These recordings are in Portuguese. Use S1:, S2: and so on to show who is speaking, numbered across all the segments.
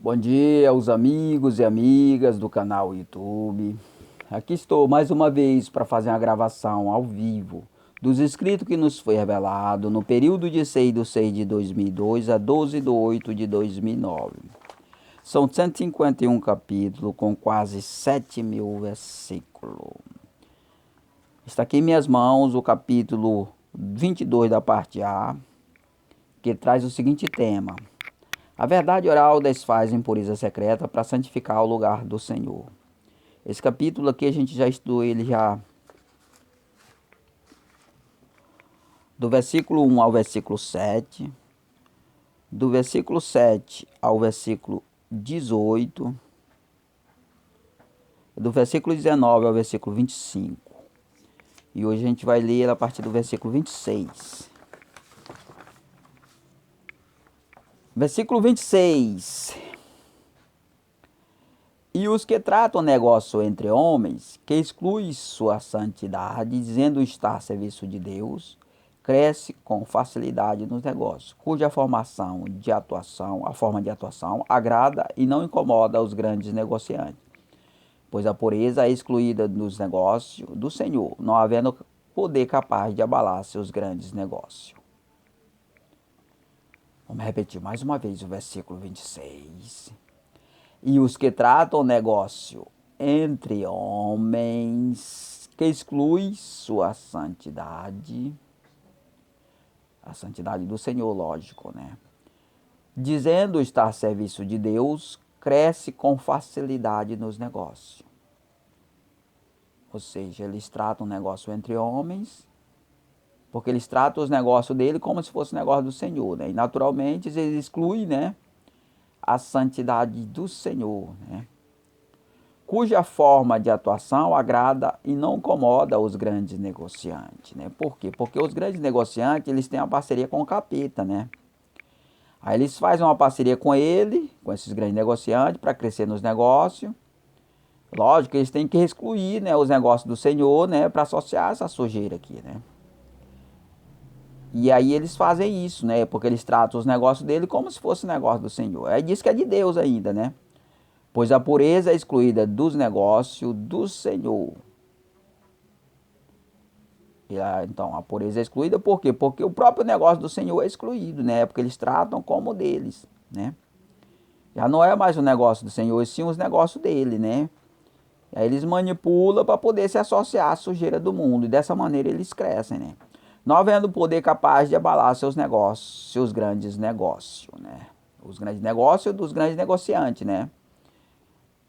S1: Bom dia aos amigos e amigas do canal YouTube. Aqui estou mais uma vez para fazer uma gravação ao vivo dos escritos que nos foi revelado no período de 6 de 2002 a 12 de 2009. São 151 capítulos com quase 7.000 versículos. Está aqui em minhas mãos o capítulo 22 da parte A, que traz o seguinte tema: a verdade oral desfaz a impureza secreta para santificar o lugar do Senhor. Esse capítulo aqui a gente já estudou ele já do versículo 1 ao versículo 7, do versículo 7 ao versículo 18, do versículo 19 ao versículo 25. E hoje a gente vai ler a partir do versículo 26. Versículo 26. E os que tratam negócio entre homens, que exclui sua santidade, dizendo estar a serviço de Deus, cresce com facilidade nos negócios, cuja forma de atuação agrada e não incomoda os grandes negociantes, pois a pureza é excluída nos negócios do Senhor, não havendo poder capaz de abalar seus grandes negócios. Vamos repetir mais uma vez o versículo 26. E os que tratam negócio entre homens, que exclui sua santidade, a santidade do Senhor, lógico, né? Dizendo estar a serviço de Deus, cresce com facilidade nos negócios. Ou seja, eles tratam negócio entre homens, porque eles tratam os negócios dele como se fosse negócio do Senhor, né? E naturalmente eles excluem, né, a santidade do Senhor, né? Cuja forma de atuação agrada e não incomoda os grandes negociantes, né? Por quê? Porque os grandes negociantes, eles têm uma parceria com o capeta, né? Aí eles fazem uma parceria com ele, com esses grandes negociantes, para crescer nos negócios. Lógico que eles têm que excluir, né, os negócios do Senhor, né, para associar essa sujeira aqui, né? E aí eles fazem isso, né? Porque eles tratam os negócios dele como se fosse negócio do Senhor. Aí diz que é de Deus ainda, né? Pois a pureza é excluída dos negócios do Senhor. Então, a pureza é excluída por quê? Porque o próprio negócio do Senhor é excluído, né? Porque eles tratam como deles, né? Já não é mais o negócio do Senhor, e sim os negócios dele, né? E aí eles manipulam para poder se associar à sujeira do mundo. E dessa maneira eles crescem, né? Não havendo poder capaz de abalar seus negócios, seus grandes negócios, né? Os grandes negócios dos grandes negociantes, né?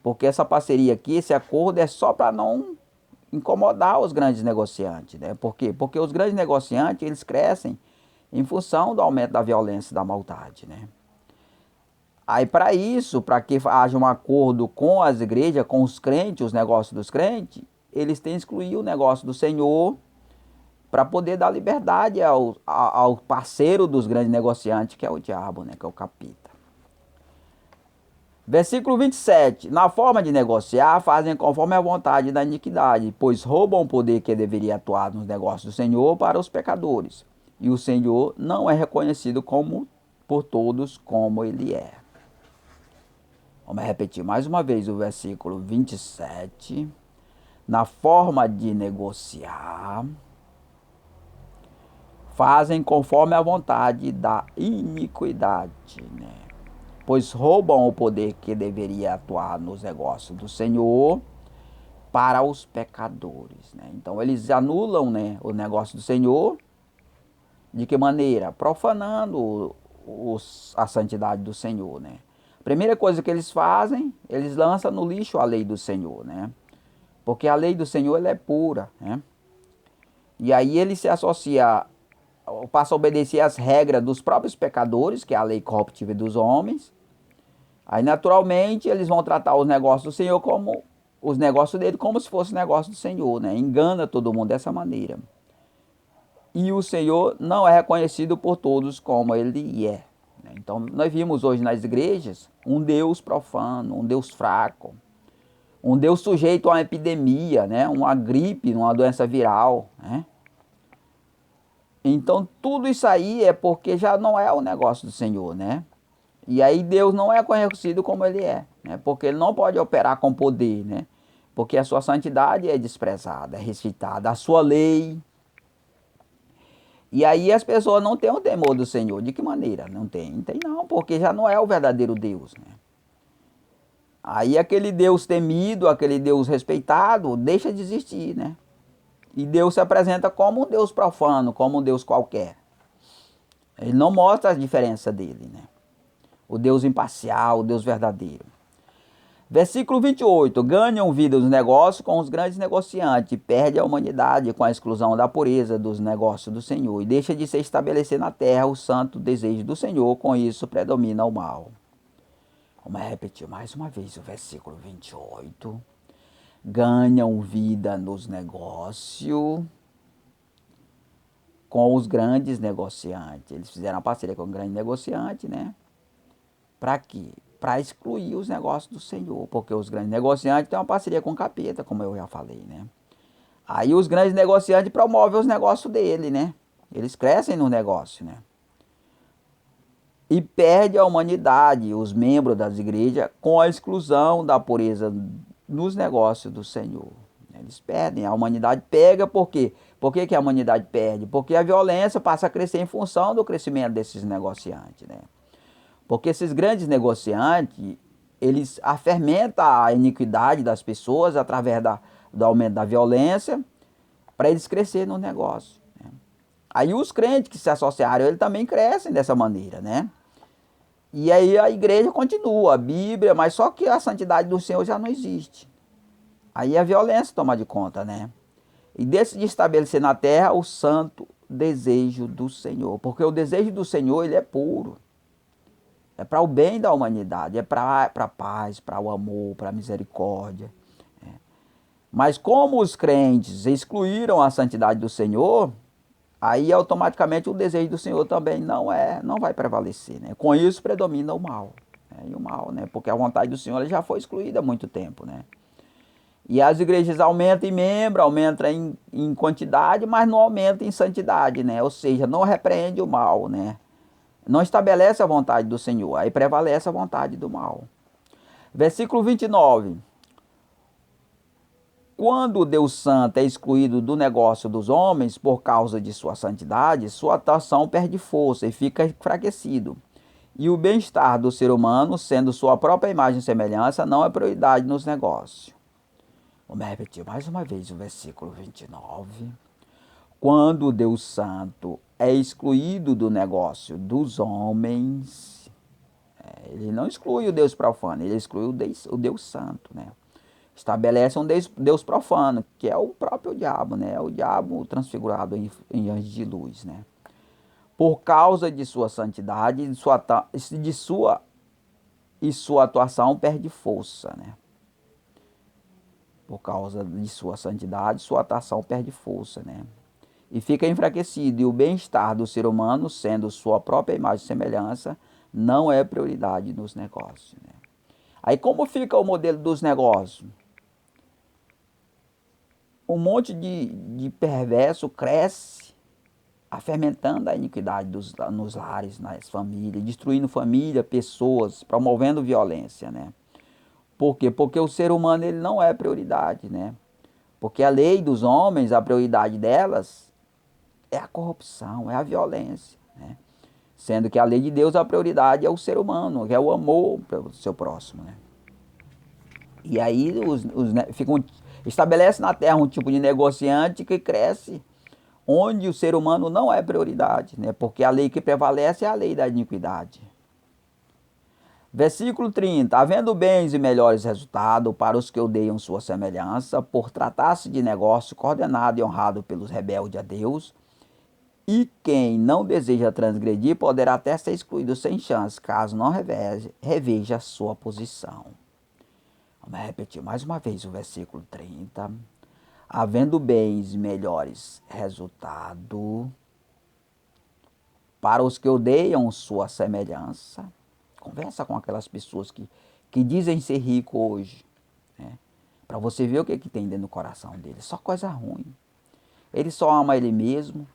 S1: Porque essa parceria aqui, esse acordo é só para não incomodar os grandes negociantes, né? Por quê? Porque os grandes negociantes, eles crescem em função do aumento da violência e da maldade, né? Aí para isso, para que haja um acordo com as igrejas, com os crentes, os negócios dos crentes, eles têm que excluir o negócio do Senhor para poder dar liberdade ao parceiro dos grandes negociantes, que é o diabo, né? Que é o capeta. Versículo 27. Na forma de negociar, fazem conforme a vontade da iniquidade, pois roubam o poder que deveria atuar nos negócios do Senhor para os pecadores. E o Senhor não é reconhecido como por todos como ele é. Vamos repetir mais uma vez o versículo 27. Na forma de negociar, fazem conforme a vontade da iniquidade, né? Pois roubam o poder que deveria atuar nos negócios do Senhor para os pecadores, né? Então eles anulam, né, o negócio do Senhor. De que maneira? Profanando a santidade do Senhor, né? A primeira coisa que eles fazem, eles lançam no lixo a lei do Senhor, né? Porque a lei do Senhor ela é pura, né? E aí ele se associa, passa a obedecer às regras dos próprios pecadores, que é a lei corruptível dos homens. Aí, naturalmente, eles vão tratar os negócios do Senhor como os negócios dele, como se fosse negócio do Senhor, né? Engana todo mundo dessa maneira. E o Senhor não é reconhecido por todos como ele é, né? Então, nós vimos hoje nas igrejas um Deus profano, um Deus fraco, um Deus sujeito a uma epidemia, né? Uma gripe, uma doença viral, né? Então, tudo isso aí é porque já não é o negócio do Senhor, né? E aí Deus não é conhecido como ele é, né? Porque ele não pode operar com poder, né? Porque a sua santidade é desprezada, é rejeitada, a sua lei. E aí as pessoas não têm o temor do Senhor. De que maneira? Não tem. Não tem não, porque já não é o verdadeiro Deus, né? Aí aquele Deus temido, aquele Deus respeitado, deixa de existir, né? E Deus se apresenta como um Deus profano, como um Deus qualquer. Ele não mostra a diferença dele, né? O Deus imparcial, o Deus verdadeiro. Versículo 28. Ganham vida os negócios com os grandes negociantes, perde a humanidade com a exclusão da pureza dos negócios do Senhor, e deixa de se estabelecer na terra o santo desejo do Senhor, com isso predomina o mal. Vamos repetir mais uma vez o versículo 28. Ganham vida nos negócios com os grandes negociantes. Eles fizeram uma parceria com o grande negociante, né? Para quê? Para excluir os negócios do Senhor, porque os grandes negociantes têm uma parceria com o capeta, como eu já falei, né? Aí os grandes negociantes promovem os negócios dele, né? Eles crescem no negócio, né? E perde a humanidade, os membros das igrejas, com a exclusão da pureza nos negócios do Senhor. Eles perdem, a humanidade pega, por quê? Por que a humanidade perde? Porque a violência passa a crescer em função do crescimento desses negociantes, né? Porque esses grandes negociantes, eles fermentam a iniquidade das pessoas através do aumento da violência para eles crescerem no negócio, né? Aí os crentes que se associaram, eles também crescem dessa maneira, né? E aí a igreja continua, a Bíblia, mas só que a santidade do Senhor já não existe. Aí a violência toma de conta, né? E decide estabelecer na terra o santo desejo do Senhor. Porque o desejo do Senhor, ele é puro. É para o bem da humanidade, é para a paz, para o amor, para a misericórdia. Mas como os crentes excluíram a santidade do Senhor, aí automaticamente o desejo do Senhor também não vai prevalecer, né? Com isso predomina o mal, né? E o mal, né? Porque a vontade do Senhor já foi excluída há muito tempo, né? E as igrejas aumentam em membro, aumentam em quantidade, mas não aumentam em santidade, né? Ou seja, não repreende o mal, né? Não estabelece a vontade do Senhor, aí prevalece a vontade do mal. Versículo 29. Quando o Deus Santo é excluído do negócio dos homens por causa de sua santidade, sua atuação perde força e fica enfraquecido. E o bem-estar do ser humano, sendo sua própria imagem e semelhança, não é prioridade nos negócios. Vamos repetir mais uma vez o versículo 29. Quando o Deus Santo é excluído do negócio dos homens, ele não exclui o Deus profano, ele exclui o Deus Santo, né? Estabelece um Deus profano, que é o próprio diabo, né? É o diabo transfigurado em anjo de luz, né? Por causa de sua santidade e sua atuação perde força, né? Por causa de sua santidade, sua atuação perde força, né? E fica enfraquecido. E o bem-estar do ser humano, sendo sua própria imagem e semelhança, não é prioridade nos negócios, né? Aí como fica o modelo dos negócios? Um monte de perverso cresce, fermentando a iniquidade nos lares, nas famílias, destruindo família, pessoas, promovendo violência, né? Por quê? Porque o ser humano ele não é prioridade, né? Porque a lei dos homens, a prioridade delas é a corrupção, é a violência, né? Sendo que a lei de Deus, a prioridade é o ser humano, que é o amor pelo seu próximo, né? E aí estabelece na terra um tipo de negociante que cresce, onde o ser humano não é prioridade, né? Porque a lei que prevalece é a lei da iniquidade. Versículo 30. Havendo bens e melhores resultados para os que odeiam sua semelhança, por tratar-se de negócio coordenado e honrado pelos rebeldes a Deus, e quem não deseja transgredir poderá até ser excluído sem chance, caso não reveja a sua posição. Vamos repetir mais uma vez o versículo 30. Havendo bens e melhores resultados para os que odeiam sua semelhança. Conversa com aquelas pessoas que dizem ser rico hoje, né? Para você ver o que tem dentro do coração deles. Só coisa ruim. Ele só ama ele mesmo.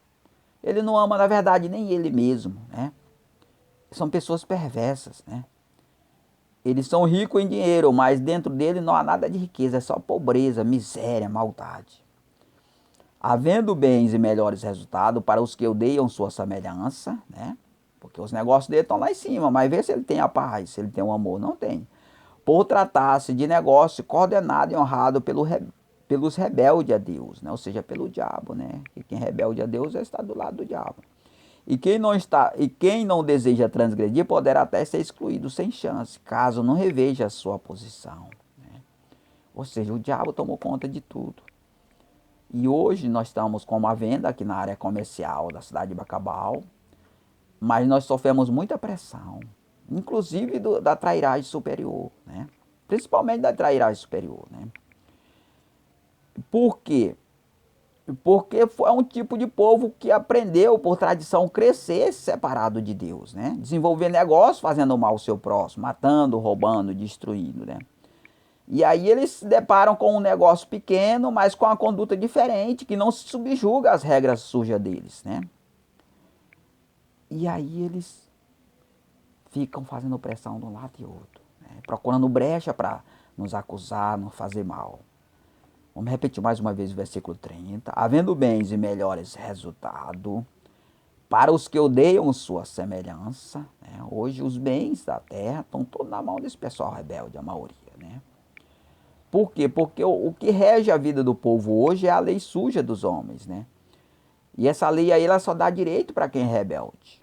S1: Ele não ama, na verdade, nem ele mesmo, né? são pessoas perversas, né? Eles são ricos em dinheiro, mas dentro dele não há nada de riqueza, é só pobreza, miséria, maldade. Havendo bens e melhores resultados para os que odeiam sua semelhança, né? Porque os negócios dele estão lá em cima, mas vê se ele tem a paz, se ele tem o amor. Não tem. Por tratar-se de negócio coordenado e honrado pelos rebeldes a Deus, né? Ou seja, pelo diabo, né? E quem é rebelde a Deus está do lado do diabo. E quem não deseja transgredir poderá até ser excluído sem chance, caso não reveja a sua posição, né? Ou seja, o diabo tomou conta de tudo. E hoje nós estamos com uma venda aqui na área comercial da cidade de Bacabal, mas nós sofremos muita pressão, inclusive da trairagem superior, né? Principalmente da trairagem superior, né? Por quê? Porque foi um tipo de povo que aprendeu, por tradição, crescer separado de Deus, né? Desenvolver negócio fazendo mal ao seu próximo, matando, roubando, destruindo, né? E aí eles se deparam com um negócio pequeno, mas com uma conduta diferente, que não se subjuga às regras sujas deles, né? E aí eles ficam fazendo pressão de um lado e outro, né? Procurando brecha para nos acusar, nos fazer mal. Vamos repetir mais uma vez o versículo 30. Havendo bens e melhores resultados para os que odeiam sua semelhança, né? Hoje os bens da terra estão todos na mão desse pessoal rebelde, a maioria, né? Por quê? Porque o que rege a vida do povo hoje é a lei suja dos homens, né? E essa lei aí ela só dá direito para quem é rebelde.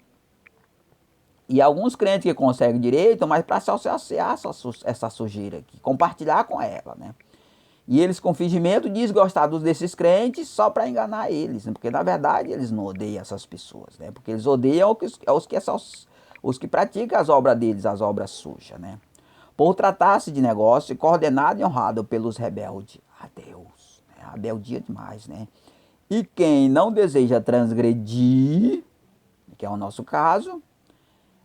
S1: E alguns crentes que conseguem direito, mas para associar essa sujeira aqui, compartilhar com ela, né? E eles com fingimento desgostados desses crentes só para enganar eles, né? Porque na verdade eles não odeiam essas pessoas, né? Porque eles odeiam os que praticam as obras deles, as obras sujas, né? Por tratar-se de negócio coordenado e honrado pelos rebeldes a Deus, né? Rebeldia demais, né? E quem não deseja transgredir, que é o nosso caso,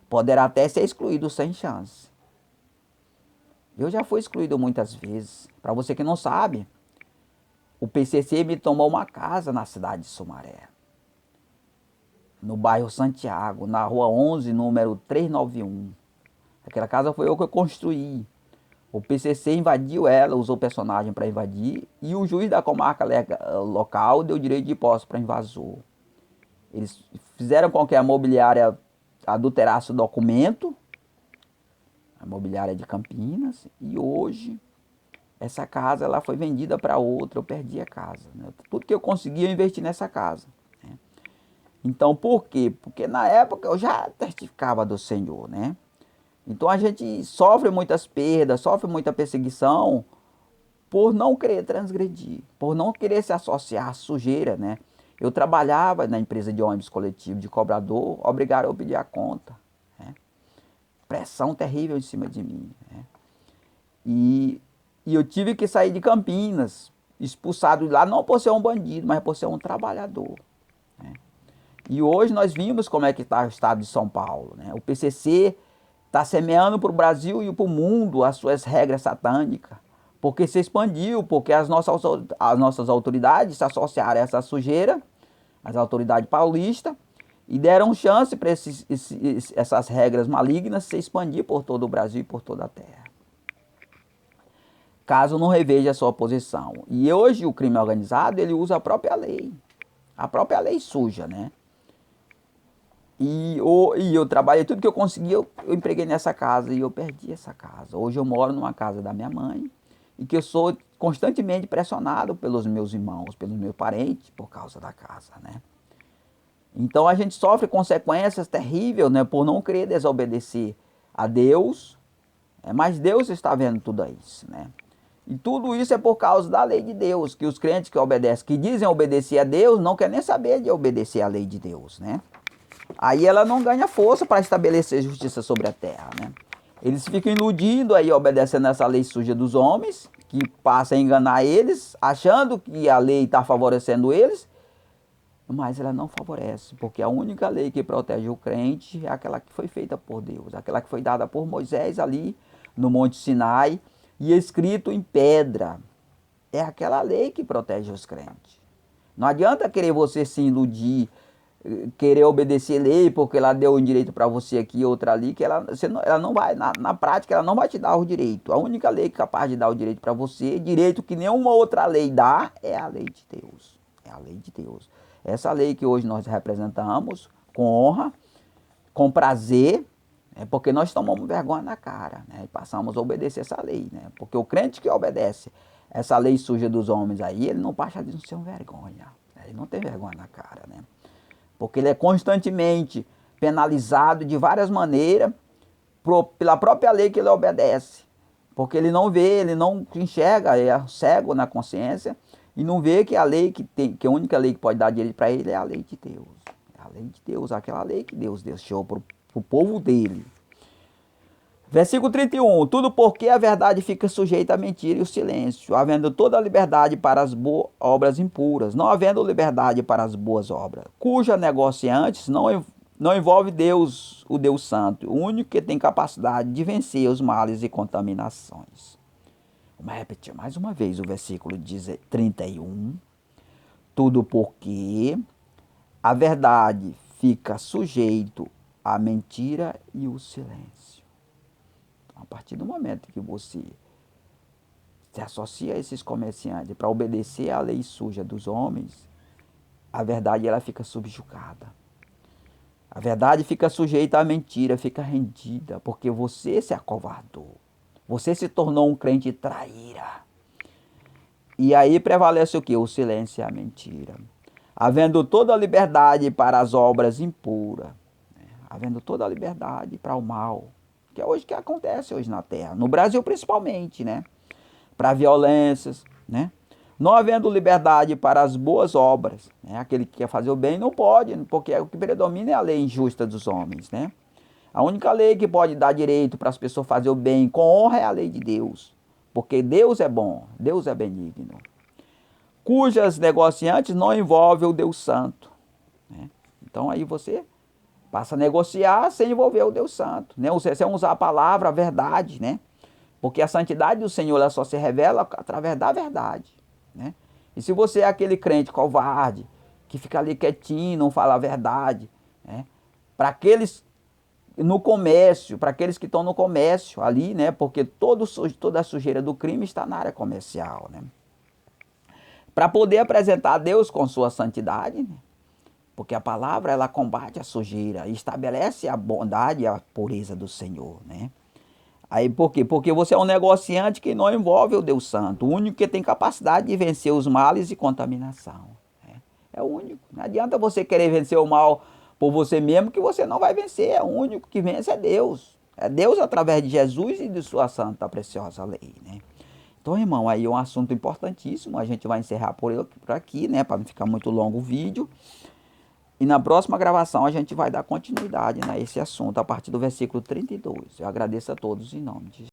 S1: poderá até ser excluído sem chance. Eu já fui excluído muitas vezes. Para você que não sabe, o PCC me tomou uma casa na cidade de Sumaré, no bairro Santiago, na rua 11, número 391. Aquela casa foi eu que construí. O PCC invadiu ela, usou personagem para invadir, e o juiz da comarca local deu direito de posse para invasor. Eles fizeram com que a imobiliária adulterasse o documento, a imobiliária de Campinas, e hoje essa casa ela foi vendida para outra, eu perdi a casa, né? Tudo que eu consegui eu investi nessa casa, né? Então por quê? Porque na época eu já testificava do Senhor, né? Então a gente sofre muitas perdas, sofre muita perseguição por não querer transgredir, por não querer se associar à sujeira, né? Eu trabalhava na empresa de ônibus coletivo de cobrador, obrigaram eu a pedir a conta, né? Pressão terrível em cima de mim, né? E eu tive que sair de Campinas, expulsado de lá, não por ser um bandido, mas por ser um trabalhador, né? E hoje nós vimos como é que está o estado de São Paulo, né? O PCC está semeando para o Brasil e para o mundo as suas regras satânicas, porque se expandiu, porque as nossas autoridades se associaram a essa sujeira, as autoridades paulistas, e deram chance para essas regras malignas se expandir por todo o Brasil e por toda a terra, caso não reveja a sua posição. E hoje o crime organizado ele usa a própria lei suja, né? E eu trabalhei tudo que eu consegui, eu empreguei nessa casa e eu perdi essa casa. Hoje eu moro numa casa da minha mãe e que eu sou constantemente pressionado pelos meus irmãos, pelos meus parentes, por causa da casa, né? Então a gente sofre consequências terríveis, né, por não querer desobedecer a Deus, mas Deus está vendo tudo isso, né? E tudo isso é por causa da lei de Deus, que os crentes que obedecem, que dizem obedecer a Deus, não querem nem saber de obedecer a lei de Deus, né? Aí ela não ganha força para estabelecer justiça sobre a terra, né? Eles ficam iludindo aí, obedecendo essa lei suja dos homens, que passa a enganar eles, achando que a lei está favorecendo eles, mas ela não favorece, porque a única lei que protege o crente é aquela que foi feita por Deus, aquela que foi dada por Moisés ali no Monte Sinai e escrito em pedra. É aquela lei que protege os crentes. Não adianta querer você se iludir querer obedecer lei porque ela deu um direito para você aqui e outra ali, que ela não vai, na prática, ela não vai te dar o direito. A única lei capaz de dar o direito para você, direito que nenhuma outra lei dá, é a lei de Deus. É a lei de Deus. Essa lei que hoje nós representamos, com honra, com prazer, porque nós tomamos vergonha na cara, né? E passamos a obedecer essa lei, né? Porque o crente que obedece essa lei suja dos homens aí, ele não passa de ser um vergonha. Ele não tem vergonha na cara, né? Porque ele é constantemente penalizado de várias maneiras pela própria lei que ele obedece. Porque ele não vê, ele não enxerga, é cego na consciência e não vê que a lei que a única lei que pode dar direito para ele é a lei de Deus. É a lei de Deus, aquela lei que Deus deixou para o povo dele. Versículo 31. Tudo porque a verdade fica sujeita à mentira e o silêncio, havendo toda a liberdade para as obras impuras, não havendo liberdade para as boas obras, cuja negociantes não envolve Deus, o Deus Santo, o único que tem capacidade de vencer os males e contaminações. Vamos repetir mais uma vez o versículo 31. Tudo porque a verdade fica sujeito à mentira e o silêncio. A partir do momento que você se associa a esses comerciantes para obedecer à lei suja dos homens, a verdade ela fica subjugada. A verdade fica sujeita à mentira, fica rendida, porque você se acovardou. Você se tornou um crente traíra. E aí prevalece o quê? O silêncio e a mentira. Havendo toda a liberdade para as obras impuras, havendo toda a liberdade para o mal, que é hoje que acontece hoje na Terra, no Brasil principalmente, né? Para violências, né? Não havendo liberdade para as boas obras, né? Aquele que quer fazer o bem não pode, porque o que predomina é a lei injusta dos homens, né? A única lei que pode dar direito para as pessoas fazer o bem com honra é a lei de Deus, porque Deus é bom, Deus é benigno, cujas negociantes não envolvem o Deus Santo, né? Então aí você passa a negociar sem envolver o Deus Santo, né? Sem usar a palavra, a verdade, né? Porque a santidade do Senhor ela só se revela através da verdade, né? E se você é aquele crente covarde, que fica ali quietinho, não fala a verdade, né? Para aqueles no comércio, para aqueles que estão no comércio ali, né? Porque toda a sujeira do crime está na área comercial, né? Para poder apresentar a Deus com sua santidade, né? Porque a palavra ela combate a sujeira e estabelece a bondade e a pureza do Senhor, né? Aí por quê? Porque você é um negociante que não envolve o Deus Santo, o único que tem capacidade de vencer os males e contaminação, né? É o único. Não adianta você querer vencer o mal por você mesmo que você não vai vencer. É o único que vence é Deus. É Deus através de Jesus e de sua santa preciosa lei, né? Então, irmão, aí é um assunto importantíssimo. A gente vai encerrar por aqui, né? Para não ficar muito longo o vídeo. E na próxima gravação a gente vai dar continuidade a esse assunto a partir do versículo 32. Eu agradeço a todos em nome de Jesus.